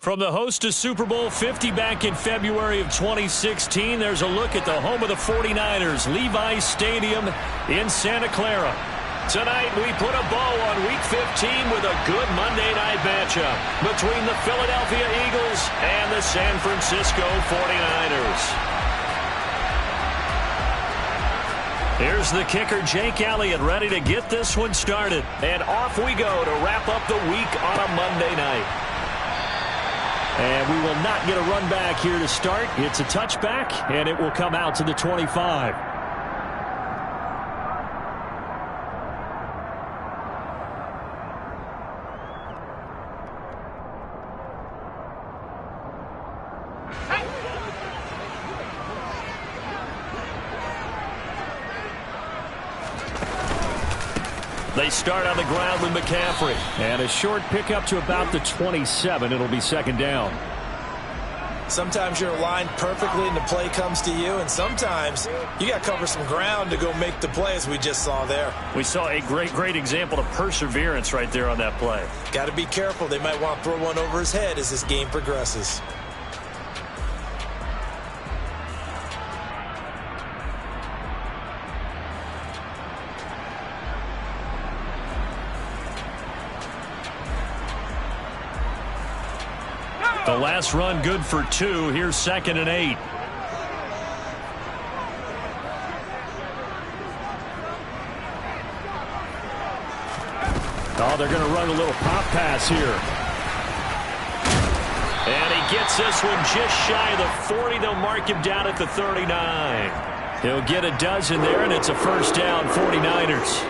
From the host to Super Bowl 50 back in February of 2016, there's a look at the home of the 49ers, Levi's Stadium in Santa Clara. Tonight, we put a bow on Week 15 with a good Monday night matchup between the Philadelphia Eagles and the San Francisco 49ers. Here's the kicker, Jake Elliott, ready to get this one started. And off we go to wrap up the week on a Monday night. And we will not get a run back here to start. It's a touchback, and it will come out to the 25. They start on the ground with McCaffrey. And a short pickup to about the 27. It'll be second down. Sometimes you're aligned perfectly and the play comes to you, and sometimes you got to cover some ground to go make the play, as we just saw there. We saw a great example of perseverance right there on that play. Got to be careful. They might want to throw one over his head as this game progresses. The last run good for 2. Here's 2nd and 8. Oh, they're going to run a little pop pass here. And he gets this one just shy of the 40. They'll mark him down at the 39. He'll get a dozen there, and it's a first down, 49ers.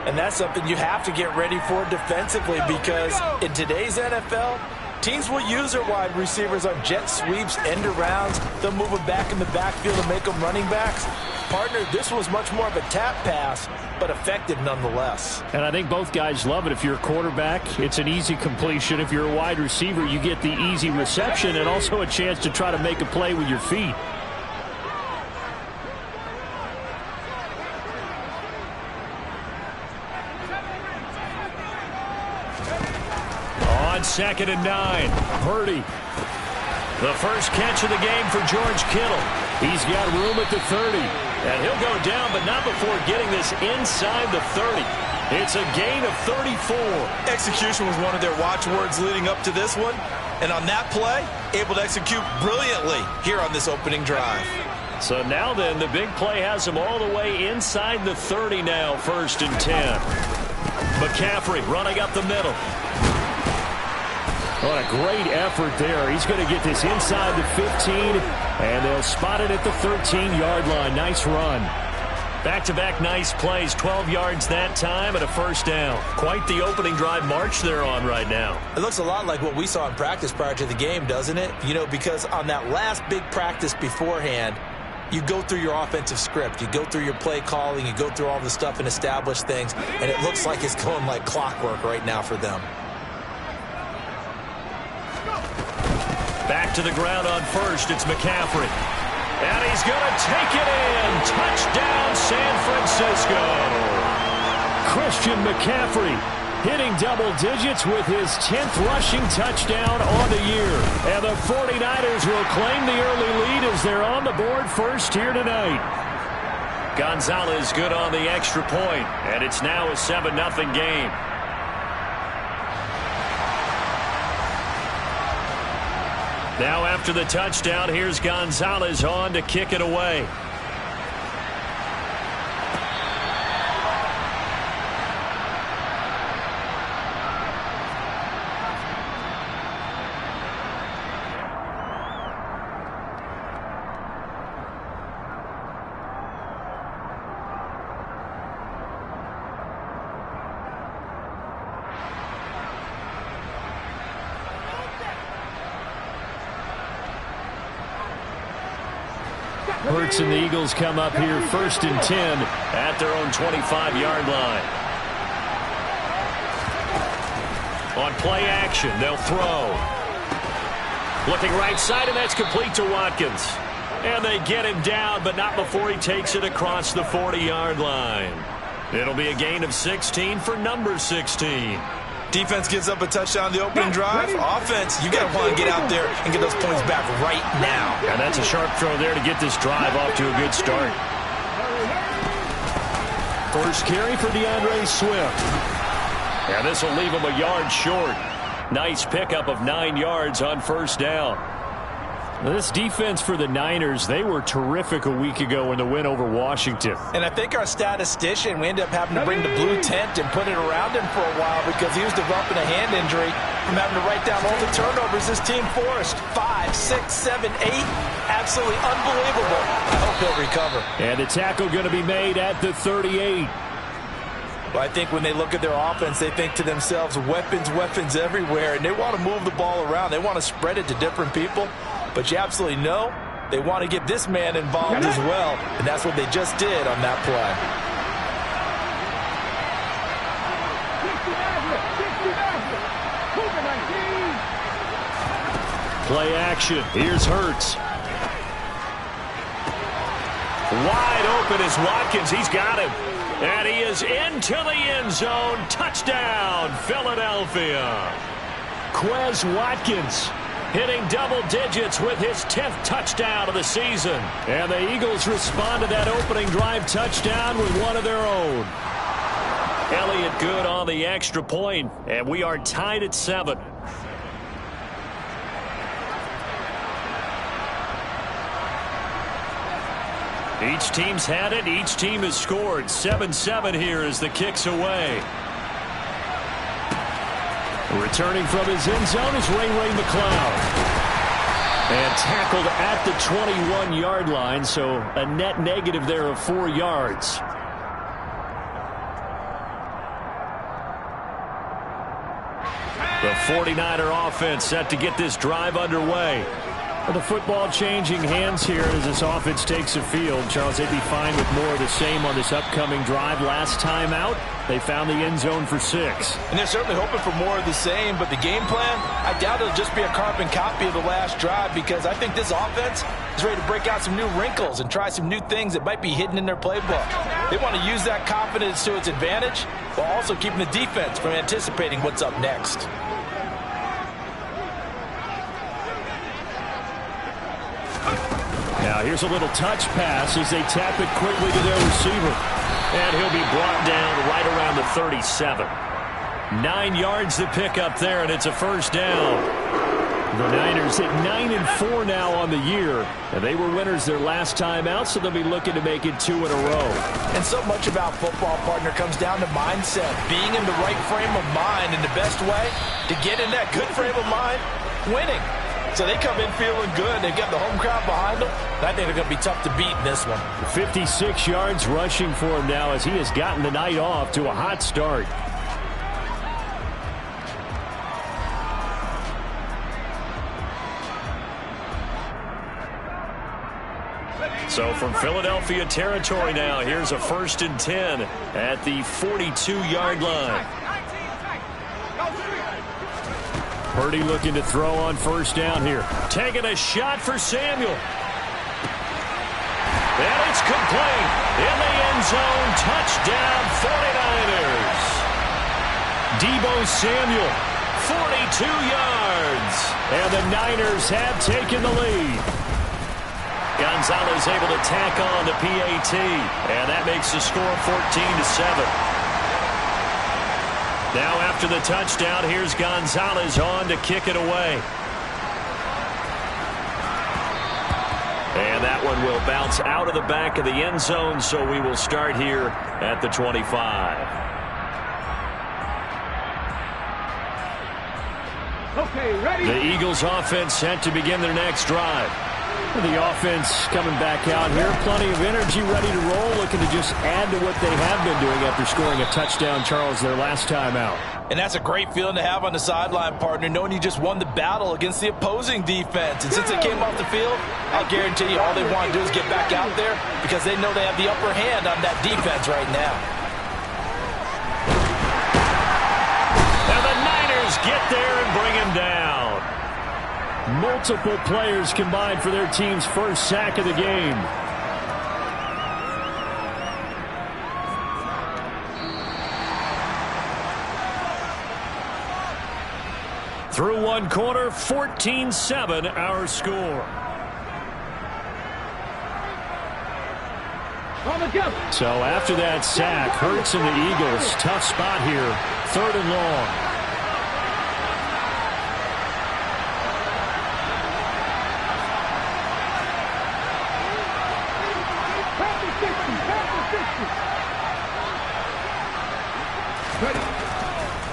And that's something you have to get ready for defensively, because in today's NFL, teams will use their wide receivers on jet sweeps, end arounds. They'll move them back in the backfield and make them running backs. Partner, this was much more of a tap pass, but effective nonetheless. And I think both guys love it. If you're a quarterback, it's an easy completion. If you're a wide receiver, you get the easy reception and also a chance to try to make a play with your feet. On 2nd and 9, Purdy. The first catch of the game for George Kittle. He's got room at the 30. And he'll go down, but not before getting this inside the 30. It's a gain of 34. Execution was one of their watchwords leading up to this one. And on that play, able to execute brilliantly here on this opening drive. So now then, the big play has him all the way inside the 30 now, 1st and 10. McCaffrey running up the middle. What a great effort there. He's going to get this inside the 15, and they'll spot it at the 13-yard line. Nice run. Back-to-back nice plays, 12 yards that time and a first down. Quite the opening drive march they're on right now. It looks a lot like what we saw in practice prior to the game, doesn't it? You know, because on that last big practice beforehand, you go through your offensive script. You go through your play calling. You go through all the stuff and establish things, and it looks like it's going like clockwork right now for them. Back to the ground on first, it's McCaffrey. And he's going to take it in. Touchdown, San Francisco. Christian McCaffrey hitting double digits with his 10th rushing touchdown on the year. And the 49ers will claim the early lead as they're on the board first here tonight. Gonzalez good on the extra point, and it's now a 7-0 game. Now after the touchdown, here's Gonzalez on to kick it away. Hurts and the Eagles come up here 1st and 10 at their own 25-yard line. On play action, they'll throw. Looking right side, and that's complete to Watkins. And they get him down, but not before he takes it across the 40-yard line. It'll be a gain of 16 for number 16. Defense gives up a touchdown on the opening drive. Offense, you got to want to get out there and get those points back right now. And that's a sharp throw there to get this drive off to a good start. First carry for DeAndre Swift. And this will leave him a yard short. Nice pickup of 9 yards on first down. This defense for the Niners, they were terrific a week ago in the win over Washington. And I think our statistician, we ended up having to bring the blue tent and put it around him for a while because he was developing a hand injury from having to write down all the turnovers this team forced. 5, 6, 7, 8. Absolutely unbelievable. I hope he'll recover. And the tackle going to be made at the 38. Well, I think when they look at their offense, they think to themselves, weapons, weapons everywhere, and they want to move the ball around. They want to spread it to different people. But you absolutely know they want to get this man involved as well, and that's what they just did on that play. Play action. Here's Hurts. Wide open is Watkins. He's got him. And he is into the end zone. Touchdown, Philadelphia. Quez Watkins hitting double digits with his 10th touchdown of the season. And the Eagles respond to that opening drive touchdown with one of their own. Elliott good on the extra point, and we are tied at 7. Each team's had it. Each team has scored. 7-7 here as the kick's away. Returning from his end zone is Ray McCloud. And tackled at the 21-yard line, so a net negative there of 4 yards. The 49er offense set to get this drive underway. The football changing hands here as this offense takes the field. Charles, they'd be fine with more of the same on this upcoming drive. Last time out, they found the end zone for 6. And they're certainly hoping for more of the same, but the game plan, I doubt it'll just be a carbon copy of the last drive because I think this offense is ready to break out some new wrinkles and try some new things that might be hidden in their playbook. They want to use that confidence to its advantage while also keeping the defense from anticipating what's up next. Now here's a little touch pass as they tap it quickly to their receiver. And he'll be brought down right around the 37. 9 yards to pick up there, and it's a first down. The Niners at 9-4 now on the year. And they were winners their last time out, so they'll be looking to make it 2 in a row. And so much about football, partner, comes down to mindset. Being in the right frame of mind, and the best way to get in that good frame of mind, winning. So they come in feeling good. They've got the home crowd behind them. And I think they're going to be tough to beat in this one. 56 yards rushing for him now as he has gotten the night off to a hot start. So from Philadelphia territory now, here's a 1st and 10 at the 42-yard line. Purdy looking to throw on first down here. Taking a shot for Samuel. And it's complete. In the end zone, touchdown 49ers. Deebo Samuel, 42 yards. And the Niners have taken the lead. Gonzalez able to tack on the PAT. And that makes the score 14-7. Now after the touchdown, here's Gonzalez on to kick it away. And that one will bounce out of the back of the end zone, so we will start here at the 25. Okay, ready? The Eagles offense set to begin their next drive. The offense coming back out here. Plenty of energy, ready to roll, looking to just add to what they have been doing after scoring a touchdown, Charles, their last time out. And that's a great feeling to have on the sideline, partner, knowing you just won the battle against the opposing defense. And since they came off the field, I'll guarantee you all they want to do is get back out there because they know they have the upper hand on that defense right now. And the Niners get there and bring him down. Multiple players combined for their team's first sack of the game. one quarter, 14-7 our score. So after that sack, Hurts and the Eagles, tough spot here, 3rd and long.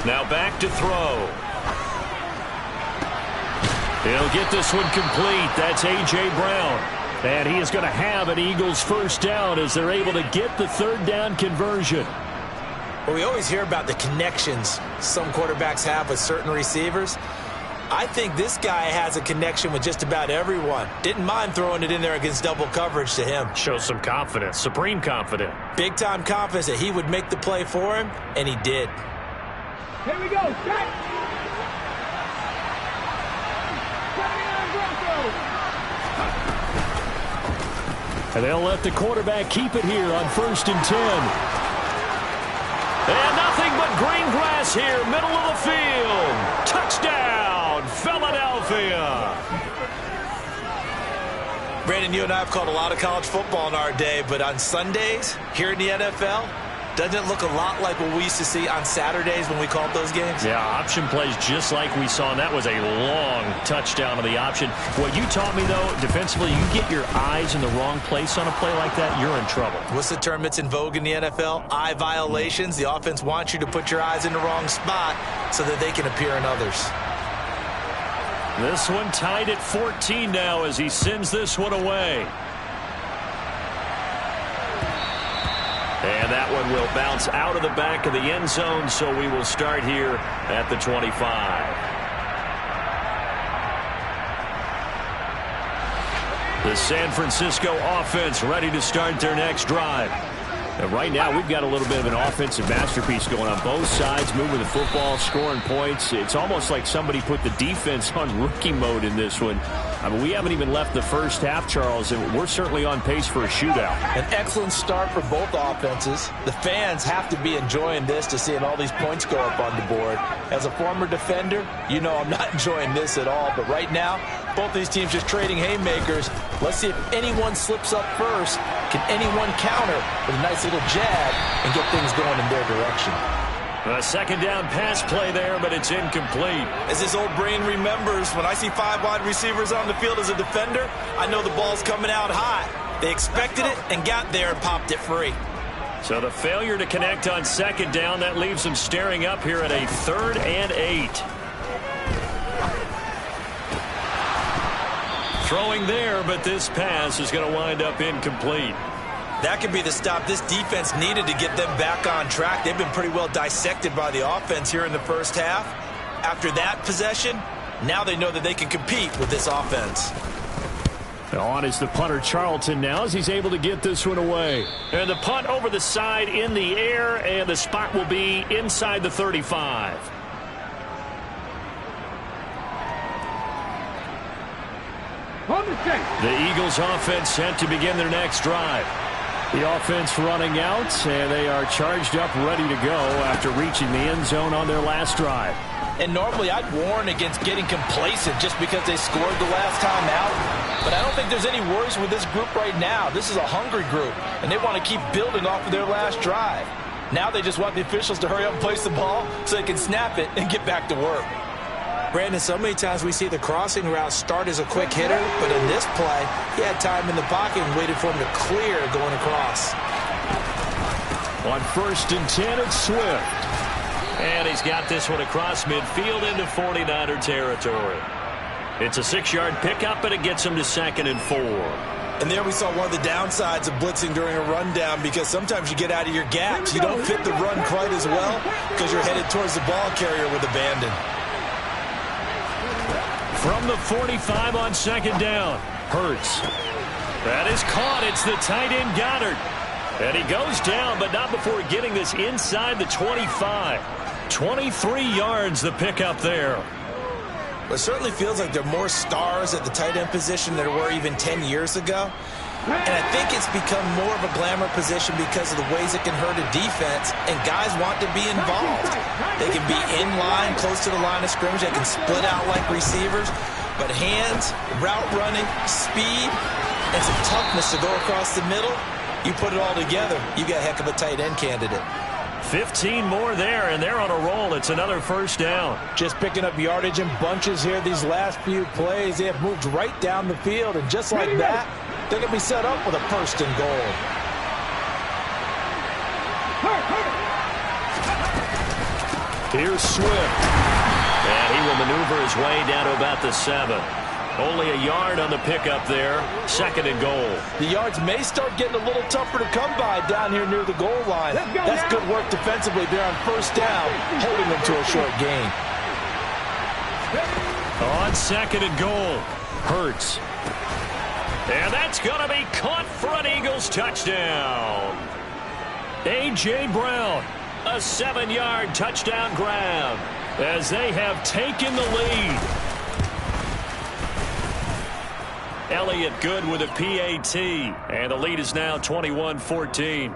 Now back to throw. He'll get this one complete. That's A.J. Brown. And he is going to have an Eagles first down as they're able to get the 3rd down conversion. Well, we always hear about the connections some quarterbacks have with certain receivers. I think this guy has a connection with just about everyone. Didn't mind throwing it in there against double coverage to him. Shows some confidence, supreme confidence. Big-time confidence that he would make the play for him, and he did. Here we go, set! And they'll let the quarterback keep it here on 1st and 10. And nothing but green grass here, middle of the field. Touchdown, Philadelphia. Brandon, you and I have called a lot of college football in our day, but on Sundays, here in the NFL, doesn't it look a lot like what we used to see on Saturdays when we called those games? Yeah, option plays just like we saw, and that was a long touchdown of the option. What you taught me, though, defensively, you get your eyes in the wrong place on a play like that, you're in trouble. What's the term that's in vogue in the NFL? Eye violations. The offense wants you to put your eyes in the wrong spot so that they can appear in others. This one tied at 14 now as he sends this one away. And that one will bounce out of the back of the end zone, so we will start here at the 25. The San Francisco offense ready to start their next drive. And right now, we've got a little bit of an offensive masterpiece going on both sides, moving the football, scoring points. It's almost like somebody put the defense on rookie mode in this one. I mean, we haven't even left the first half, Charles, and we're certainly on pace for a shootout. An excellent start for both offenses. The fans have to be enjoying this to seeing all these points go up on the board. As a former defender, you know I'm not enjoying this at all. But right now, both these teams just trading haymakers. Let's see if anyone slips up first. Can anyone counter with a nice little jab and get things going in their direction? A 2nd down pass play there, but it's incomplete. As his old brain remembers, when I see 5 wide receivers on the field as a defender, I know the ball's coming out high. They expected it and got there and popped it free. So the failure to connect on 2nd down, that leaves them staring up here at a 3rd and 8. Throwing there, but this pass is going to wind up incomplete. That could be the stop this defense needed to get them back on track. They've been pretty well dissected by the offense here in the first half. After that possession, now they know that they can compete with this offense. On is the punter Charlton now as he's able to get this one away. And the punt over the side in the air, and the spot will be inside the 35. The Eagles offense set to begin their next drive. The offense running out, and they are charged up, ready to go after reaching the end zone on their last drive. And normally I'd warn against getting complacent just because they scored the last time out. But I don't think there's any worries with this group right now. This is a hungry group, and they want to keep building off of their last drive. Now they just want the officials to hurry up and place the ball so they can snap it and get back to work. Brandon, so many times we see the crossing route start as a quick hitter, but in this play, he had time in the pocket and waited for him to clear going across. On 1st and 10, it's Swift. And he's got this one across midfield into 49er territory. It's a 6-yard pickup, and it gets him to 2nd and 4. And there we saw one of the downsides of blitzing during a rundown, because sometimes you get out of your gaps. You don't fit the run quite as well because you're headed towards the ball carrier with abandon. From the 45 on 2nd down, Hurts. That is caught. It's the tight end Goddard. And he goes down, but not before getting this inside the 25. 23 yards the pickup there. Well, it certainly feels like there are more stars at the tight end position than there were even 10 years ago. And I think it's become more of a glamour position because of the ways it can hurt a defense, and guys want to be involved. They can be in line, close to the line of scrimmage. They can split out like receivers. But hands, route running, speed, and some toughness to go across the middle, you put it all together, you got a heck of a tight end candidate. 15 more there, and they're on a roll. It's another first down. Just picking up yardage in bunches here these last few plays. They have moved right down the field, and just like that, they're going to be set up with a first and goal. Here's Swift. And he will maneuver his way down to about the 7. Only a yard on the pickup there. Second and goal. The yards may start getting a little tougher to come by down here near the goal line. That's good work defensively there on first down, holding them to a short gain. On second and goal, Hurts. And that's going to be caught for an Eagles touchdown. A.J. Brown, a 7-yard touchdown grab as they have taken the lead. Elliott good with a PAT, and the lead is now 21-14.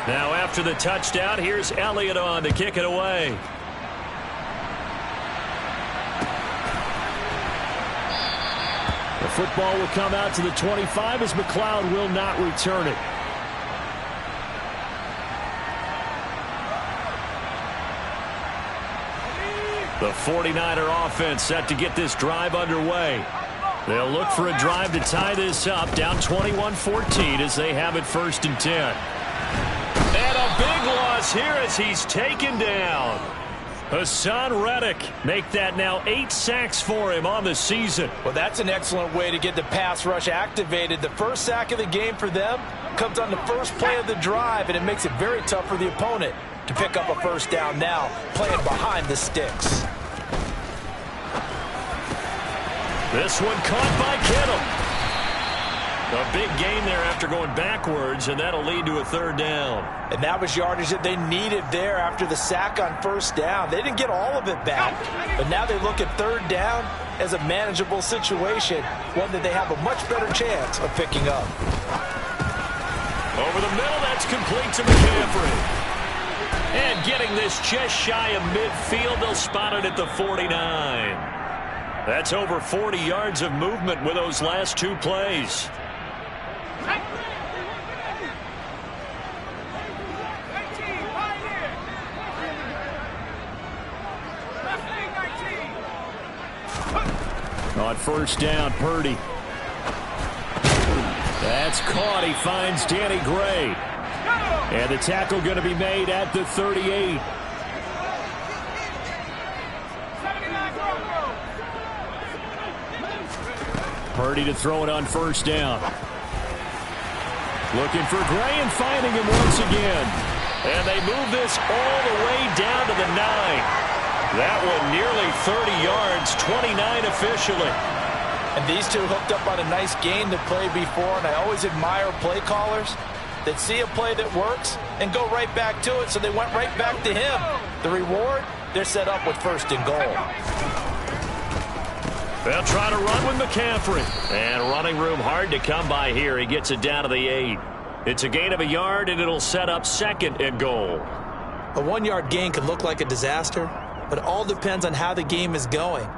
Now after the touchdown, here's Elliott on to kick it away. The football will come out to the 25 as McLeod will not return it. The 49er offense set to get this drive underway. They'll look for a drive to tie this up, down 21-14 as they have it first and 10. And a big loss here as he's taken down. Hassan Reddick make that now 8 sacks for him on the season. Well, that's an excellent way to get the pass rush activated. The first sack of the game for them comes on the first play of the drive, and it makes it very tough for the opponent to pick up a first down now, playing behind the sticks. This one caught by Kittle. A big gain there after going backwards, and that'll lead to a third down. And that was yardage that they needed there after the sack on first down. They didn't get all of it back, but now they look at third down as a manageable situation, one that they have a much better chance of picking up. Over the middle, that's complete to McCaffrey. And getting this just shy of midfield, they'll spot it at the 49. That's over 40 yards of movement with those last 2 plays. On first down, Purdy. That's caught. He finds Danny Gray. And the tackle going to be made at the 38. Purdy to throw it on first down. Looking for Gray and finding him once again. And they move this all the way down to the 9. That one nearly 30 yards, 29 officially. And these two hooked up on a nice gain to play before, and I always admire play callers that see a play that works and go right back to it, so they went right back to him. The reward, they're set up with first and goal. They'll try to run with McCaffrey. And running room hard to come by here. He gets it down to the 8. It's a gain of a yard, and it'll set up second and goal. A 1-yard gain can look like a disaster, but it all depends on how the game is going.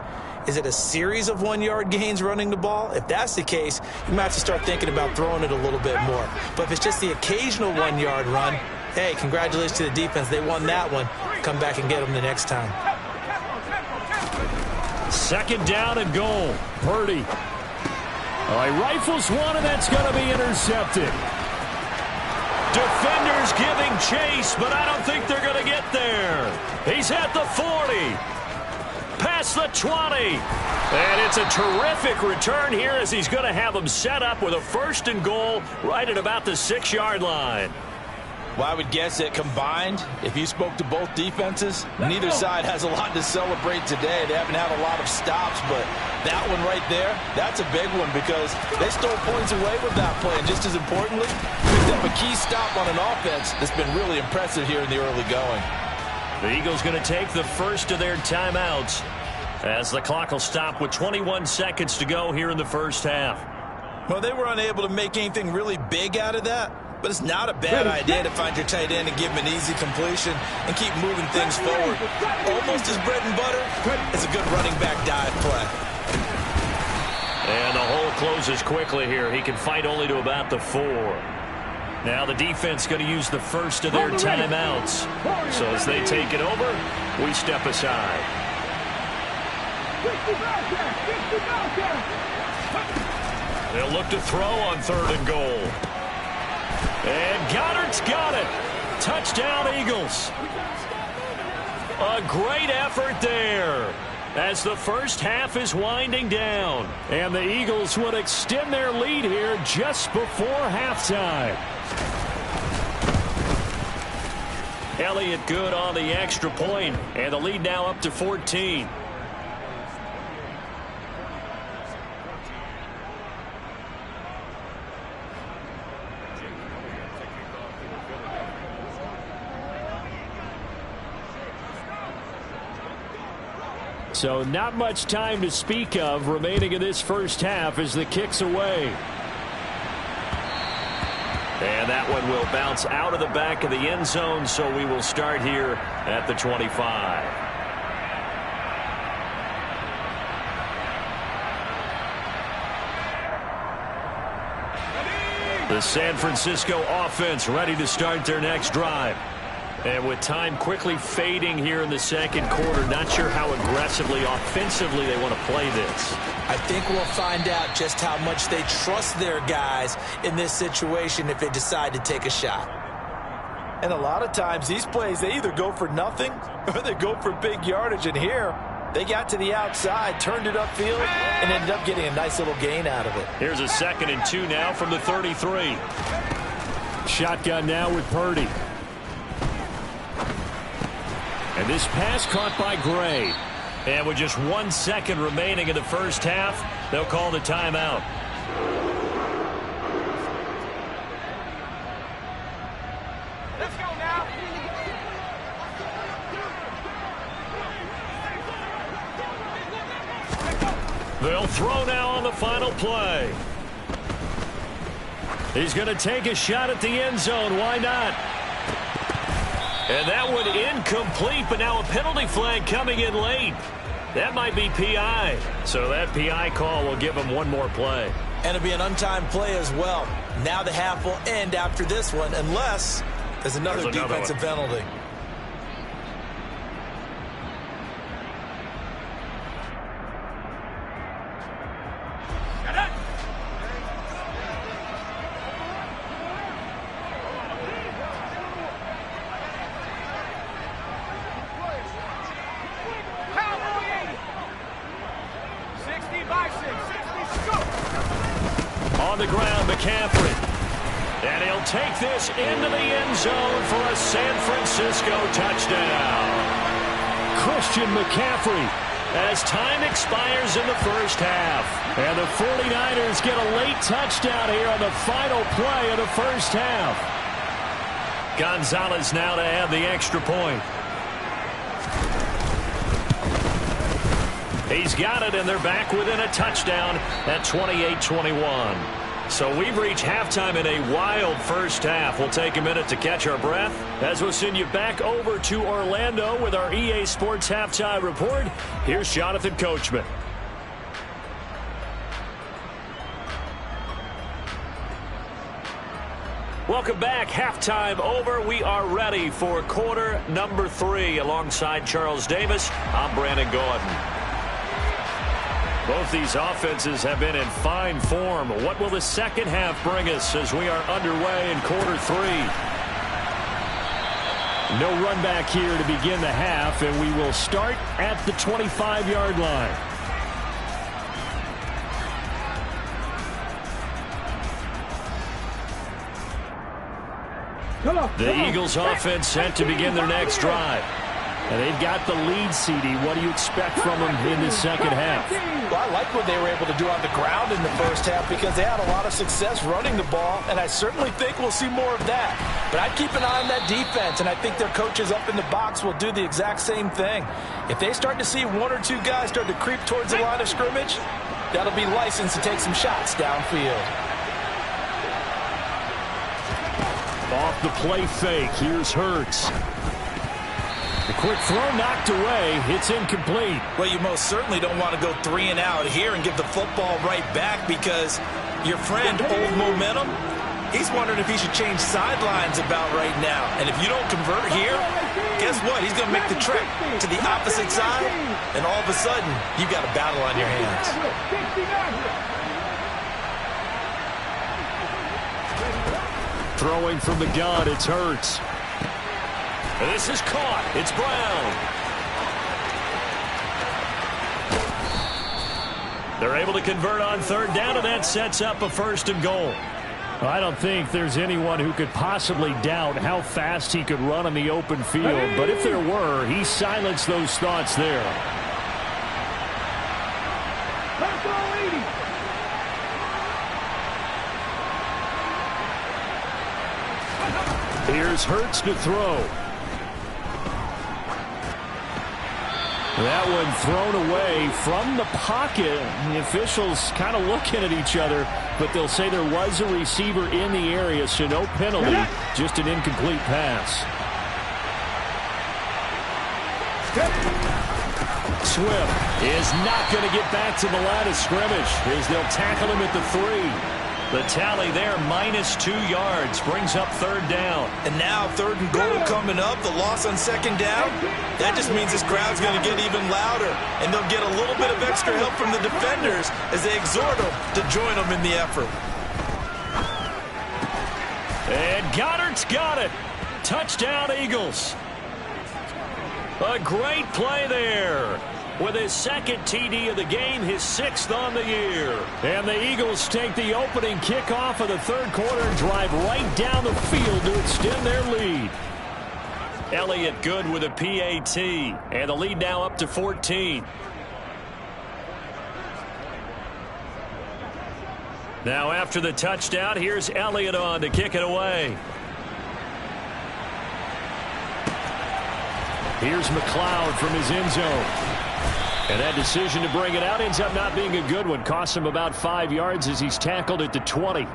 Is it a series of 1-yard gains running the ball? If that's the case, you might have to start thinking about throwing it a little bit more. But if it's just the occasional 1-yard run, hey, congratulations to the defense. They won that one. Come back and get them the next time. Second down and goal. Purdy. Oh, he rifles one, and that's going to be intercepted. Defenders giving chase, but I don't think they're going to get there. He's at the 40. Past the 20. And it's a terrific return here as he's going to have them set up with a first and goal right at about the 6-yard line. Well, I would guess that combined, if you spoke to both defenses, neither side has a lot to celebrate today. They haven't had a lot of stops, but that one right there, that's a big one because they stole points away with that play. And just as importantly, picked up a key stop on an offense that's been really impressive here in the early going. The Eagles going to take the first of their timeouts. as the clock will stop with 21 seconds to go here in the first half. Well, they were unable to make anything really big out of that, but it's not a bad idea to find your tight end and give him an easy completion and keep moving things forward. Almost as bread and butter is a good running back dive play. And the hole closes quickly here. He can fight only to about the 4. Now the defense going to use the first of their timeouts. So as they take it over, we step aside. They'll look to throw on 3rd and goal. And Goddard's got it. Touchdown, Eagles. A great effort there as the first half is winding down. And the Eagles would extend their lead here just before halftime. Elliott good on the extra point, and the lead now up to 14. So not much time to speak of remaining in this first half as the kick's away. And that one will bounce out of the back of the end zone, so we will start here at the 25. The San Francisco offense ready to start their next drive. And with time quickly fading here in the second quarter, not sure how aggressively, offensively they want to play this. I think we'll find out just how much they trust their guys in this situation if they decide to take a shot. And a lot of times these plays, they either go for nothing or they go for big yardage. And here, they got to the outside, turned it upfield, and ended up getting a nice little gain out of it. Here's a 2nd and 2 now from the 33. Shotgun now with Purdy. And this pass caught by Gray. And with just 1 second remaining in the first half, they'll call the timeout. Let's go now. They'll throw now on the final play. He's going to take a shot at the end zone. Why not? And that one incomplete, but now a penalty flag coming in late. That might be PI. So that PI call will give him one more play. And it'll be an untimed play as well. Now the half will end after this one, unless there's another defensive penalty. On the ground, McCaffrey. And he'll take this into the end zone for a San Francisco touchdown. Christian McCaffrey as time expires in the first half. And the 49ers get a late touchdown here on the final play of the first half. Gonzalez now to add the extra point. He's got it, and they're back within a touchdown at 28-21. So we've reached halftime in a wild first half. We'll take a minute to catch our breath as we'll send you back over to Orlando with our EA Sports Halftime Report. Here's Jonathan Coachman. Welcome back. Halftime over. We are ready for quarter number 3. Alongside Charles Davis, I'm Brandon Gordon. Both these offenses have been in fine form. What will the second half bring us as we are underway in quarter 3? No run back here to begin the half, and we will start at the 25-yard line. The Eagles offense set to begin their next drive. And they've got the lead, CD. What do you expect from them in the second half? Well, I like what they were able to do on the ground in the first half because they had a lot of success running the ball, and I certainly think we'll see more of that. But I'd keep an eye on that defense, and I think their coaches up in the box will do the exact same thing. If they start to see one or two guys start to creep towards the line of scrimmage, that'll be licensed to take some shots downfield. Off the play fake, here's Hurts. The quick throw knocked away. It's incomplete. Well, you most certainly don't want to go 3 and out here and give the football right back because your friend, Old Momentum, he's wondering if he should change sidelines about right now. And if you don't convert here, guess what? He's going to make the trek to the opposite side, and all of a sudden, you've got a battle on your hands. Throwing from the gun, it's Hurts. This is caught. It's Brown. They're able to convert on third down, and that sets up a 1st and goal. I don't think there's anyone who could possibly doubt how fast he could run on the open field. But if there were, he silenced those thoughts there. Here's Hurts to throw. That one thrown away from the pocket. The officials kind of looking at each other, but they'll say there was a receiver in the area, so no penalty, just an incomplete pass. Swift is not going to get back to the line of scrimmage as they'll tackle him at the 3. The tally there, -2 yards, brings up 3rd down. And now 3rd and goal coming up, the loss on 2nd down. That just means this crowd's going to get even louder, and they'll get a little bit of extra help from the defenders as they exhort them to join them in the effort. And Goddard's got it. Touchdown, Eagles. A great play there. With his 2nd TD of the game, his 6th on the year. And the Eagles take the opening kickoff of the 3rd quarter and drive right down the field to extend their lead. Elliott good with a PAT. And the lead now up to 14. Now after the touchdown, here's Elliott on to kick it away. Here's McLeod from his end zone. And that decision to bring it out ends up not being a good one. Costs him about 5 yards as he's tackled at the 20.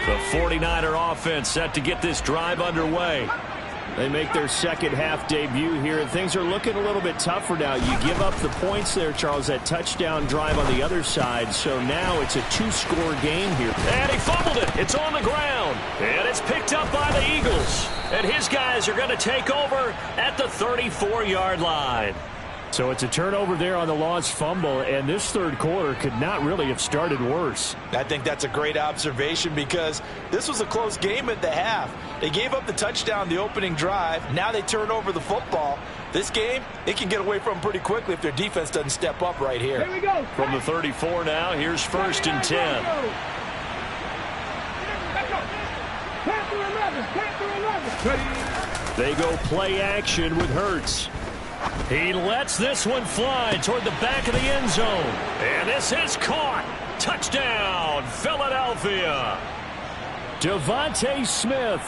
The 49er offense set to get this drive underway. They make their second half debut here, and things are looking a little bit tougher now. You give up the points there, Charles, that touchdown drive on the other side, so now it's a 2-score game here. And he fumbled it. It's on the ground, and it's picked up by the Eagles. And his guys are going to take over at the 34-yard line. So it's a turnover there on the lost fumble, and this 3rd quarter could not really have started worse. I think that's a great observation because this was a close game at the half. They gave up the touchdown the opening drive. Now they turn over the football. This game, they can get away from pretty quickly if their defense doesn't step up right here. Here we go. From the 34 now, here's 1st and 10. They go play action with Hurts. He lets this one fly toward the back of the end zone. And this is caught. Touchdown, Philadelphia. Devontae Smith,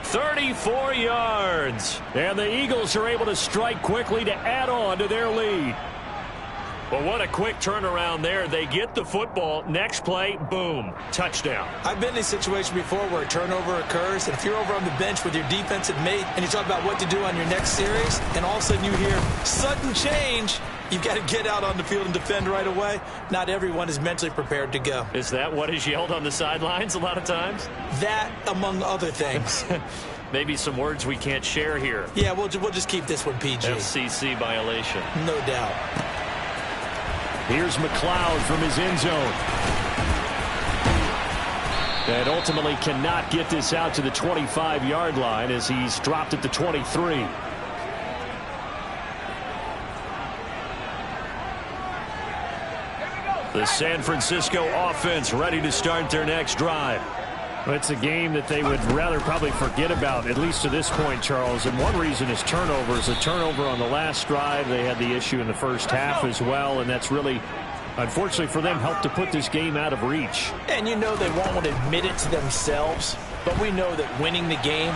34 yards. And the Eagles are able to strike quickly to add on to their lead. Well, what a quick turnaround there. They get the football. Next play, boom, touchdown. I've been in a situation before where a turnover occurs, and if you're over on the bench with your defensive mate and you talk about what to do on your next series, and all of a sudden you hear sudden change, you've got to get out on the field and defend right away. Not everyone is mentally prepared to go. Is that what is yelled on the sidelines a lot of times? That, among other things. Maybe some words we can't share here. Yeah, we'll just keep this one PG. FCC violation. No doubt. Here's McLeod from his end zone. And ultimately cannot get this out to the 25-yard line as he's dropped at the 23. The San Francisco offense ready to start their next drive. Well, it's a game that they would rather probably forget about, at least to this point, Charles. And one reason is turnovers. A turnover on the last drive. They had the issue in the first half as well, and that's really, unfortunately for them, helped to put this game out of reach. And you know they won't admit it to themselves, but we know that winning the game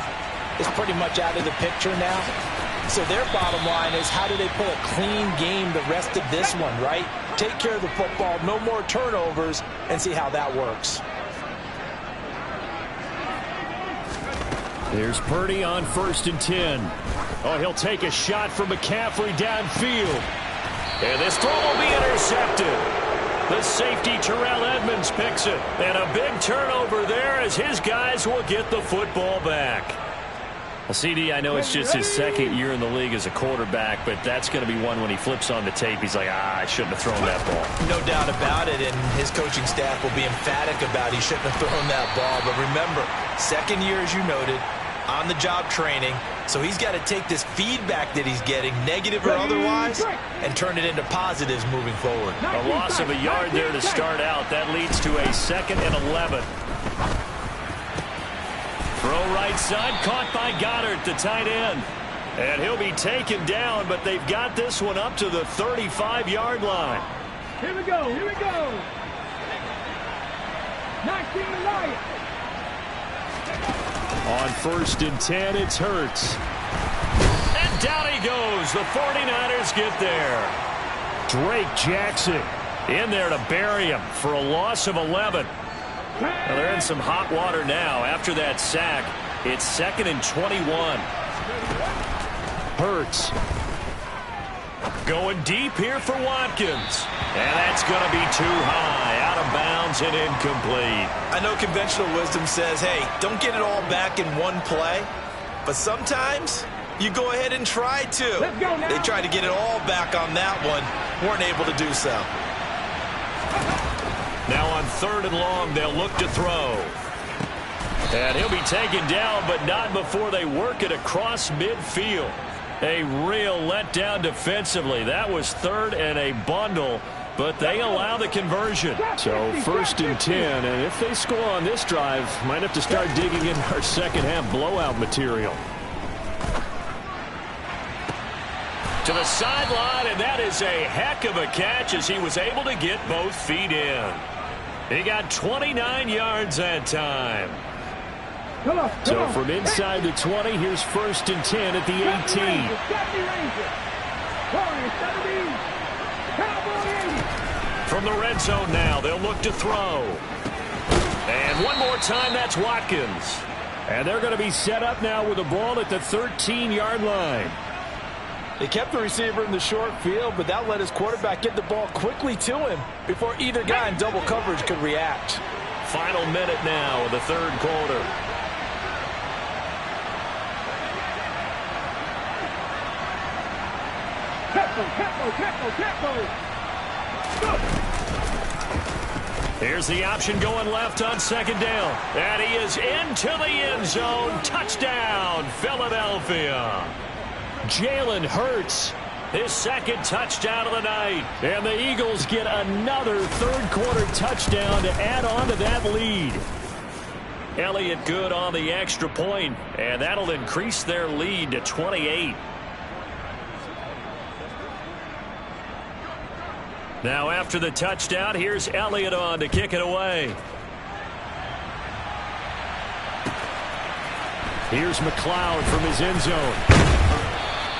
is pretty much out of the picture now. So their bottom line is, how do they play a clean game the rest of this one, right? Take care of the football, no more turnovers, and see how that works. There's Purdy on 1st and 10. Oh, he'll take a shot from McCaffrey downfield. And this throw will be intercepted. The safety, Terrell Edmonds, picks it. And a big turnover there as his guys will get the football back. Well, CD, I know it's just his second year in the league as a quarterback, but that's going to be one when he flips on the tape. He's like, I shouldn't have thrown that ball. No doubt about it, and his coaching staff will be emphatic about he shouldn't have thrown that ball. But remember, second year, as you noted, on-the-job training, so he's got to take this feedback that he's getting, negative or otherwise, and turn it into positives moving forward. A loss of a yard there to start out. That leads to a 2nd and 11. Throw right side, caught by Goddard, the tight end. And he'll be taken down, but they've got this one up to the 35-yard line. Here we go, here we go. 19 Lions. On 1st and 10, it's Hurts. And down he goes. The 49ers get there. Drake Jackson in there to bury him for a loss of 11. Well, they're in some hot water now. After that sack, it's 2nd and 21. Hurts going deep here for Watkins. And that's going to be too high, out of bounds and incomplete. I know conventional wisdom says, hey, don't get it all back in one play. But sometimes you go ahead and try to. They tried to get it all back on that one. Weren't able to do so. Now on 3rd and long, they'll look to throw. And he'll be taken down, but not before they work it across midfield. A real letdown defensively. That was 3rd and a bundle, but they allow the conversion. So 1st and 10, and if they score on this drive, might have to start digging in our second half blowout material. To the sideline, and that is a heck of a catch as he was able to get both feet in. He got 29 yards that time. So from inside the 20, here's 1st and 10 at the 18. From the red zone now, they'll look to throw. And one more time, that's Watkins. And they're going to be set up now with the ball at the 13-yard line. They kept the receiver in the short field, but that let his quarterback get the ball quickly to him before either guy in double coverage could react. Final minute now of the 3rd quarter. Here's the option going left on 2nd down. And he is into the end zone. Touchdown, Philadelphia. Jalen Hurts, his 2nd touchdown of the night. And the Eagles get another 3rd quarter touchdown to add on to that lead. Elliott good on the extra point, and that'll increase their lead to 28. Now after the touchdown, here's Elliott on to kick it away. Here's McLeod from his end zone.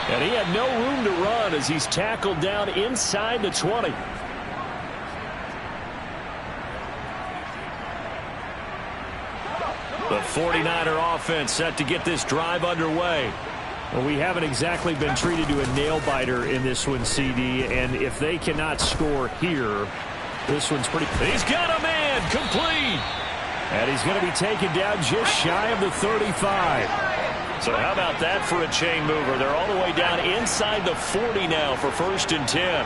And he had no room to run as he's tackled down inside the 20. The 49er offense set to get this drive underway. Well, we haven't exactly been treated to a nail-biter in this one, CD, and if they cannot score here, this one's pretty... He's got a man, complete! And he's going to be taken down just shy of the 35. So how about that for a chain mover? They're all the way down inside the 40 now for 1st and 10.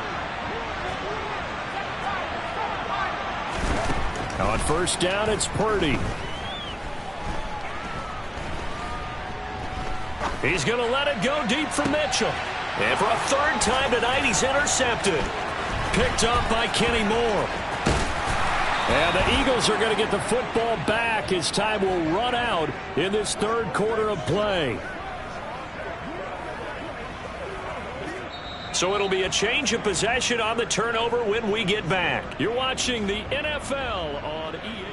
Now on 1st down, it's Purdy. He's going to let it go deep from Mitchell. And for a 3rd time tonight, he's intercepted. Picked up by Kenny Moore. And the Eagles are going to get the football back as time will run out in this third quarter of play. So it'll be a change of possession on the turnover when we get back. You're watching the NFL on EA.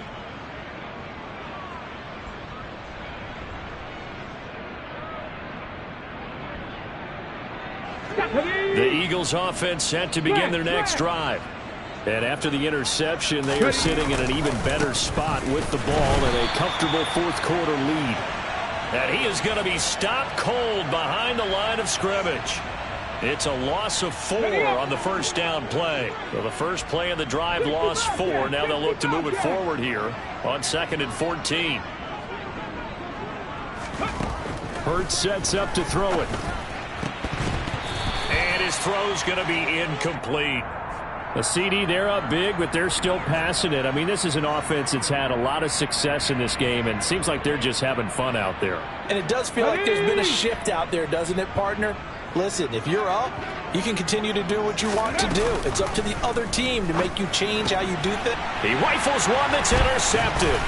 The Eagles offense set to begin their next drive. And after the interception, they are sitting in an even better spot with the ball and a comfortable fourth quarter lead. And he is going to be stopped cold behind the line of scrimmage. It's a loss of 4 on the first down play. So the first play of the drive lost 4. Now they'll look to move it forward here on 2nd and 14. Hurts sets up to throw it. And his throw's going to be incomplete. A CD, they're up big, but they're still passing it. I mean, this is an offense that's had a lot of success in this game, and it seems like they're just having fun out there. And it does feel like there's been a shift out there, doesn't it, partner? Listen, if you're up, you can continue to do what you want to do. It's up to the other team to make you change how you do things. He rifles one that's intercepted.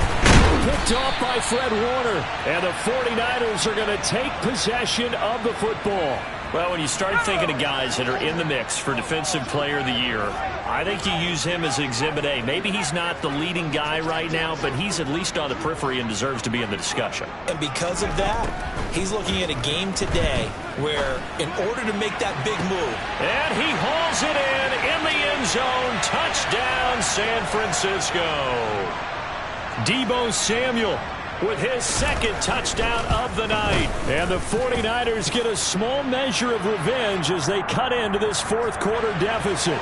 Picked off by Fred Warner. And the 49ers are going to take possession of the football. Well, when you start thinking of guys that are in the mix for Defensive Player of the Year, I think you use him as Exhibit A. Maybe he's not the leading guy right now, but he's at least on the periphery and deserves to be in the discussion. And because of that, he's looking at a game today where in order to make that big move. And he hauls it in the end zone. Touchdown, San Francisco. Deebo Samuel with his second touchdown of the night. And the 49ers get a small measure of revenge as they cut into this fourth quarter deficit.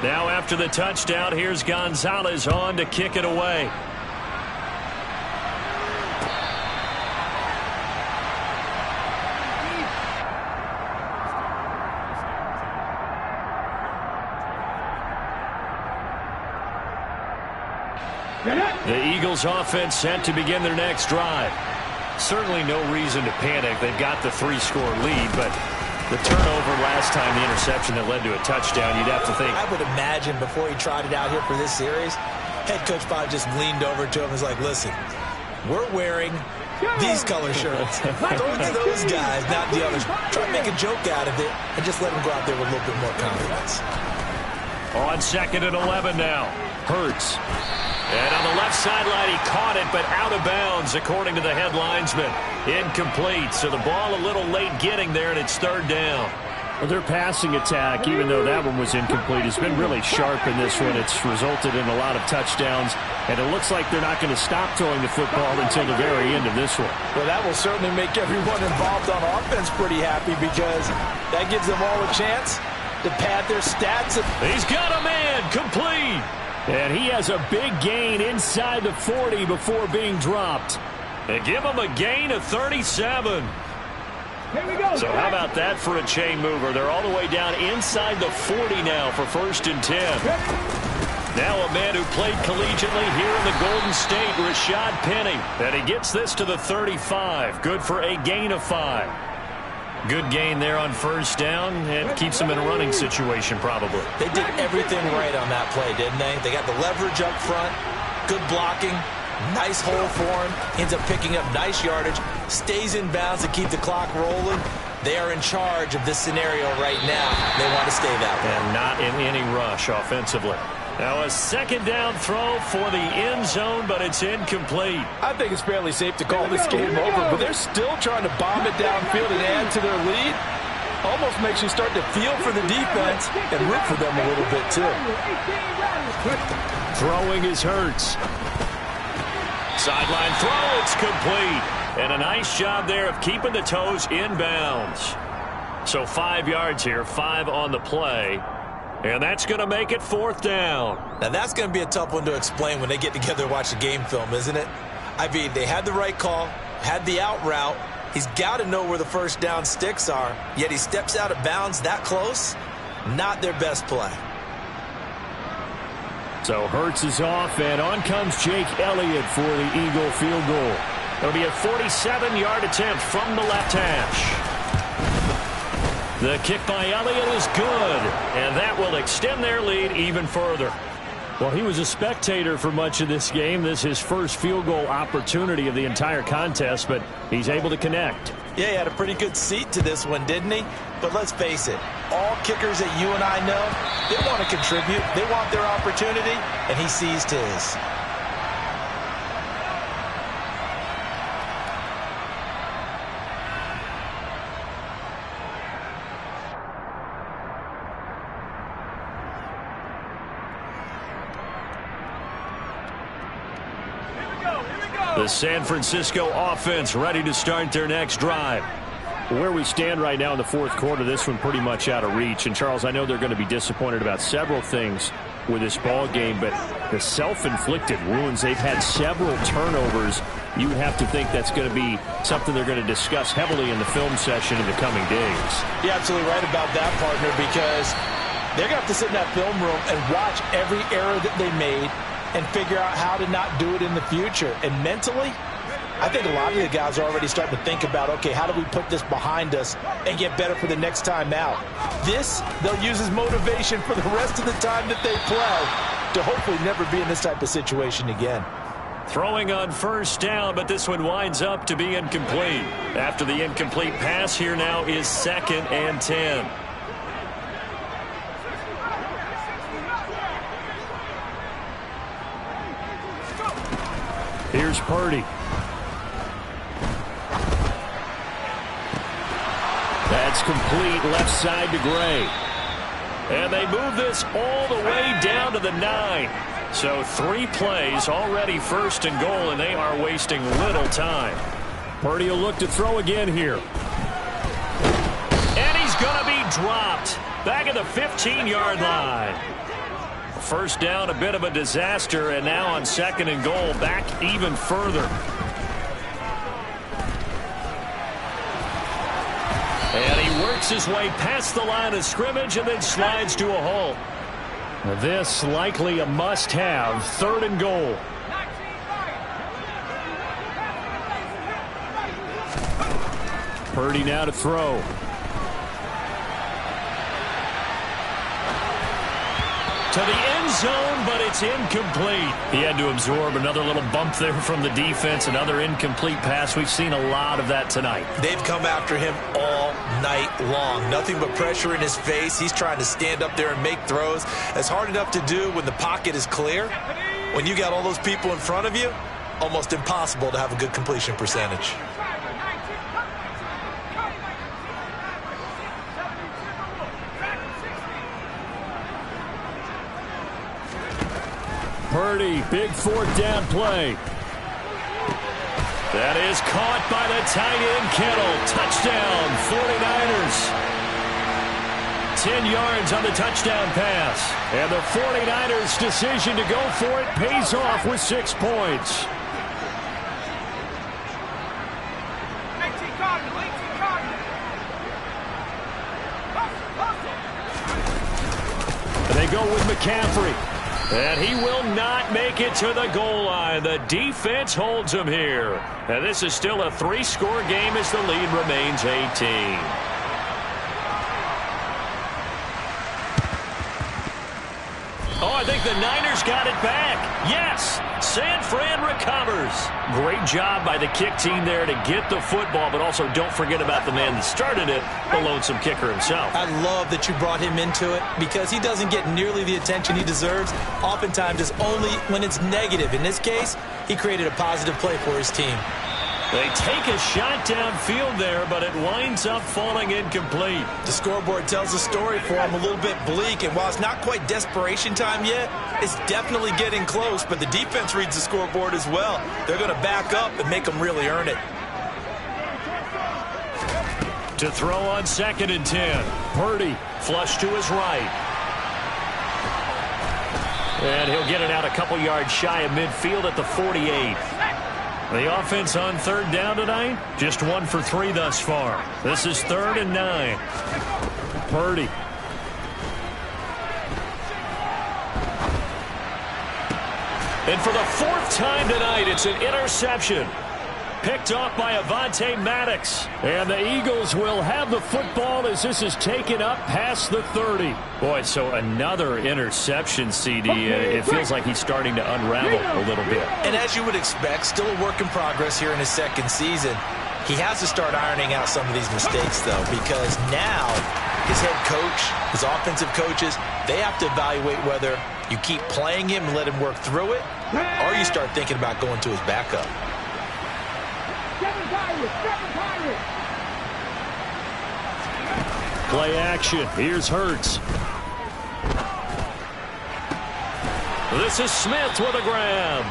Now after the touchdown, here's Gonzalez on to kick it away. The Eagles offense set to begin their next drive. Certainly no reason to panic. They've got the 3-score lead, but the turnover last time, the interception that led to a touchdown, you'd have to think. I would imagine before he trotted out here for this series, head coach probably just leaned over to him and was like, listen, we're wearing these color shirts. Throw it to those guys, not the others. Try to make a joke out of it and just let them go out there with a little bit more confidence. On 2nd and 11 now, Hurts. And on the left sideline, he caught it, but out of bounds, according to the head linesman. Incomplete, so the ball a little late getting there, and it's 3rd down. Well, their passing attack, even though that one was incomplete, has been really sharp in this one. It's resulted in a lot of touchdowns, and it looks like they're not going to stop throwing the football until the very end of this one. Well, that will certainly make everyone involved on offense pretty happy because that gives them all a chance to pad their stats. He's got a man, complete. And he has a big gain inside the 40 before being dropped. They give him a gain of 37. Here we go. So how about that for a chain mover? They're all the way down inside the 40 now for 1st and 10. Now a man who played collegiately here in the Golden State, Rashad Penny. And he gets this to the 35. Good for a gain of 5. Good gain there on 1st down and keeps them in a running situation probably. They did everything right on that play, didn't they? They got the leverage up front, good blocking, nice hole for him, ends up picking up nice yardage, stays in bounds to keep the clock rolling. They are in charge of this scenario right now. They want to stay that way. And not in any rush offensively. Now a 2nd down throw for the end zone, but it's incomplete. I think it's fairly safe to call this game over, but they're still trying to bomb it downfield and add to their lead. Almost makes you start to feel for the defense and root for them a little bit too. Throwing is Hurts. Sideline throw, it's complete. And a nice job there of keeping the toes inbounds. So 5 yards here, 5 on the play. And that's going to make it 4th down. Now that's going to be a tough one to explain when they get together and watch the game film, isn't it? I mean, they had the right call, had the out route. He's got to know where the 1st down sticks are, yet he steps out of bounds that close. Not their best play. So Hurts is off, and on comes Jake Elliott for the Eagle field goal. It'll be a 47-yard attempt from the left hash. The kick by Elliott is good, and that will extend their lead even further. Well, he was a spectator for much of this game. This is his first field goal opportunity of the entire contest, but he's able to connect. Yeah, he had a pretty good seat to this one, didn't he? But let's face it, all kickers that you and I know, they want to contribute. They want their opportunity, and he seized his. The San Francisco offense ready to start their next drive. Where we stand right now in the fourth quarter, this one pretty much out of reach. And, Charles, I know they're going to be disappointed about several things with this ball game, but the self-inflicted wounds, they've had several turnovers. You have to think that's going to be something they're going to discuss heavily in the film session in the coming days. You're absolutely right about that, partner, because they're going to have to sit in that film room and watch every error that they made and figure out how to not do it in the future. And mentally, I think a lot of the guys are already starting to think about, okay, how do we put this behind us and get better for the next time out? This, they'll use as motivation for the rest of the time that they play to hopefully never be in this type of situation again. Throwing on first down, but this one winds up to be incomplete. After the incomplete pass, here now is 2nd and 10. Here's Purdy. That's complete left side to Gray. And they move this all the way down to the 9. So 3 plays, already 1st and goal, and they are wasting little time. Purdy will look to throw again here. And he's going to be dropped back at the 15-yard line. First down, a bit of a disaster, and now on 2nd and goal, back even further. And he works his way past the line of scrimmage and then slides to a halt. This likely a must-have, 3rd and goal. Purdy now to throw. To the end zone, but it's incomplete. He had to absorb another little bump there from the defense, another incomplete pass. We've seen a lot of that tonight. They've come after him all night long. Nothing but pressure in his face. He's trying to stand up there and make throws. It's hard enough to do when the pocket is clear. When you got all those people in front of you, almost impossible to have a good completion percentage. Purdy, big 4th down play. That is caught by the tight end, Kittle. Touchdown, 49ers. 10 yards on the touchdown pass. And the 49ers' decision to go for it pays off with 6 points. They go with McCaffrey. And he will not make it to the goal line. The defense holds him here. And this is still a 3-score game as the lead remains 18. Oh, I think the Niners got it back. Yes, San Fran recovers. Great job by the kick team there to get the football, but also don't forget about the man that started it, the lonesome kicker himself. I love that you brought him into it because he doesn't get nearly the attention he deserves. Oftentimes it's only when it's negative. In this case, he created a positive play for his team. They take a shot downfield there, but it winds up falling incomplete. The scoreboard tells a story for him, a little bit bleak, and while it's not quite desperation time yet, it's definitely getting close, but the defense reads the scoreboard as well. They're going to back up and make them really earn it. To throw on 2nd and 10. Purdy flush to his right. And he'll get it out a couple yards shy of midfield at the 48. The offense on 3rd down tonight, just 1 for 3 thus far. This is 3rd and 9. Purdy. And for the 4th time tonight, it's an interception. Picked off by Avonte Maddox. And the Eagles will have the football as this is taken up past the 30. Boy, so another interception, CD. It feels like he's starting to unravel a little bit. And as you would expect, still a work in progress here in his second season. He has to start ironing out some of these mistakes, though, because now his head coach, his offensive coaches, they have to evaluate whether you keep playing him and let him work through it, or you start thinking about going to his backup. Play action. Here's Hurts. This is Smith with a grab.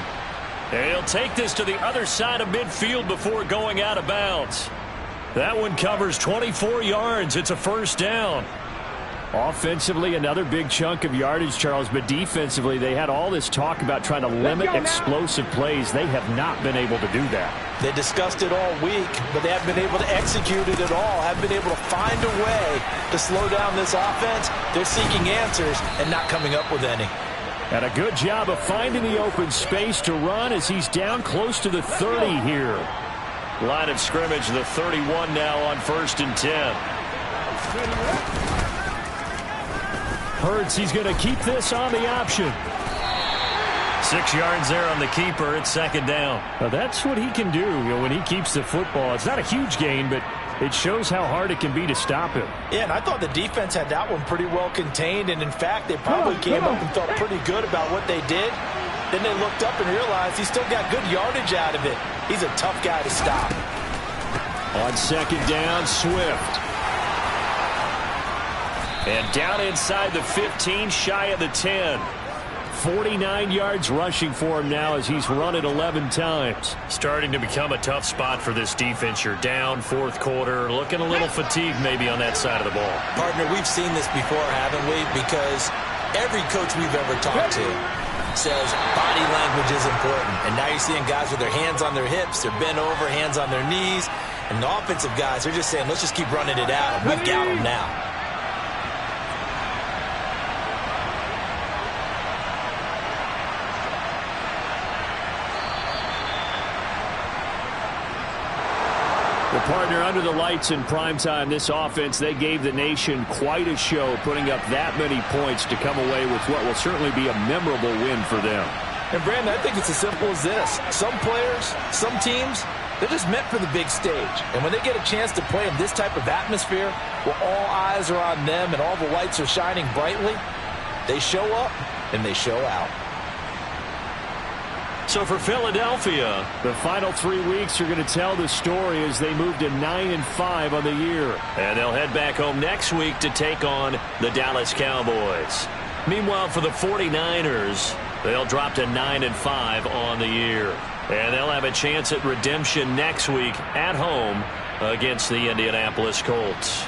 And he'll take this to the other side of midfield before going out of bounds. That one covers 24 yards. It's a first down. Offensively, another big chunk of yardage, Charles, but defensively, they had all this talk about trying to limit explosive plays. They have not been able to do that. They discussed it all week, but they haven't been able to execute it at all, haven't been able to find a way to slow down this offense. They're seeking answers and not coming up with any. And a good job of finding the open space to run as he's down close to the 30 here. Line of scrimmage, the 31 now on 1st and 10. Hurts, he's going to keep this on the option. 6 yards there on the keeper. It's second down. Now that's what he can do, when he keeps the football. It's not a huge gain, but it shows how hard it can be to stop him. Yeah, and I thought the defense had that one pretty well contained, and in fact, they probably came up and felt pretty good about what they did. Then they looked up and realized he still got good yardage out of it. He's a tough guy to stop. On second down, Swift. And down inside the 15, shy of the 10. 49 yards rushing for him now as he's run it 11 times. Starting to become a tough spot for this defense. You're down fourth quarter, looking a little fatigued maybe on that side of the ball. Partner, we've seen this before, haven't we? Because every coach we've ever talked to says body language is important. And now you're seeing guys with their hands on their hips, they're bent over, hands on their knees. And the offensive guys are just saying, let's just keep running it out. And we've got them now. The partner under the lights in primetime, this offense, they gave the nation quite a show, putting up that many points to come away with what will certainly be a memorable win for them. And, Brandon, I think it's as simple as this. Some players, some teams, they're just meant for the big stage. And when they get a chance to play in this type of atmosphere, where all eyes are on them and all the lights are shining brightly, they show up and they show out. So for Philadelphia, the final 3 weeks are going to tell the story as they move to 9-5 on the year. And they'll head back home next week to take on the Dallas Cowboys. Meanwhile, for the 49ers, they'll drop to 9-5 on the year. And they'll have a chance at redemption next week at home against the Indianapolis Colts.